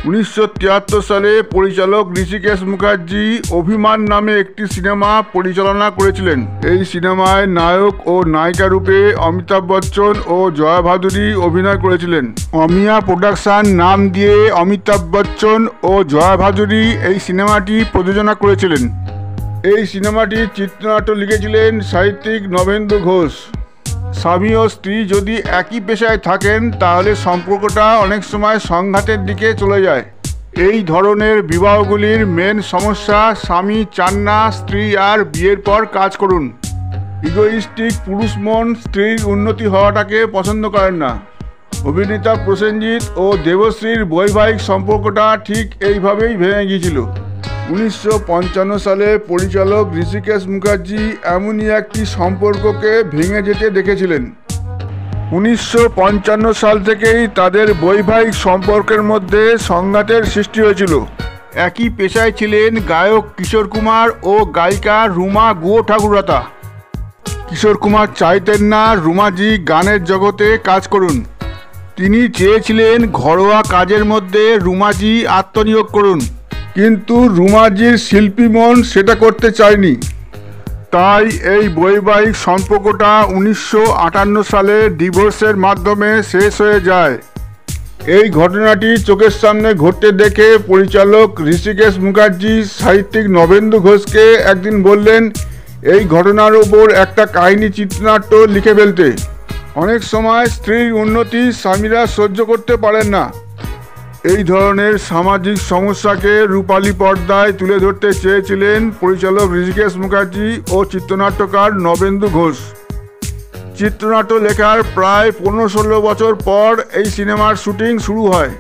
1973 সালে পরিচালক ঋষিকেশ মুখার্জি অভিমান নামে একটি সিনেমা পরিচালনা করেছিলেন। এই সিনেমায় নায়ক ও নায়িকা রূপে অমিতাভ বচ্চন ও জয়া ভাদুরী অভিনয় করেছিলেন। অমিয়া প্রোডাকশন নাম দিয়ে অমিতাভ বচ্চন ও জয়া ভাদুরী এই সিনেমাটি প্রযোজনা করেছিলেন। এই সিনেমাটির চিত্রনাট্য লিখেছিলেন সাহিত্যিক নবেন্দু ঘোষ। স্বামী ও স্ত্রী যদি একই পেশায় থাকেন তাহলে সম্পর্কটা অনেক সময় সংঘাতের দিকে চলে যায়। এই ধরনের বিবাহগুলির মেন সমস্যা, স্বামী চান না স্ত্রী আর বিয়ের পর কাজ করুন। ইগোইস্টিক পুরুষ মন স্ত্রীর উন্নতি হওয়াটাকে পছন্দ করেন না। অভিনেতা প্রসেনজিৎ ও দেবশ্রীর বৈবাহিক সম্পর্কটা ঠিক এইভাবেই ভেঙে গিয়েছিল। 1955 সালে পরিচালক ঋষিকেশ মুখার্জি এমনই একটি সম্পর্ককে ভেঙে যেতে দেখেছিলেন। 1955 সাল থেকেই তাদের বৈবাহিক সম্পর্কের মধ্যে সংঘাতের সৃষ্টি হয়েছিল। একই পেশায় ছিলেন গায়ক কিশোর কুমার ও গায়িকা রুমা গুহ ঠাকুরতা। কিশোর কুমার চাইতেন না রুমাজি গানের জগতে কাজ করুন। তিনি চেয়েছিলেন ঘরোয়া কাজের মধ্যে রুমাজি আত্মনিয়োগ করুন, কিন্তু রুমাজির শিল্পী মন সেটা করতে চায়নি। তাই এই বৈবাহিক সম্পর্কটা 1958 সালে ডিভোর্সের মাধ্যমে শেষ হয়ে যায়। এই ঘটনাটি চোখের সামনে ঘটতে দেখে পরিচালক ঋষিকেশ মুখার্জি সাহিত্যিক নবেন্দু ঘোষকে একদিন বললেন এই ঘটনার ওপর একটা কাহিনী চিত্রনাট্য লিখে ফেলতে। অনেক সময় স্ত্রীর উন্নতি স্বামীরা সহ্য করতে পারেন না। এই ধরনের সামাজিক সমস্যাকে রূপালী পর্দায় তুলে ধরতে চেয়েছিলেন পরিচালক ঋষিকেশ মুখার্জি ও চিত্রনাট্যকার নবেন্দু ঘোষ। চিত্রনাট্য লেখার প্রায় 15-16 বছর পর এই সিনেমার শুটিং শুরু হয়।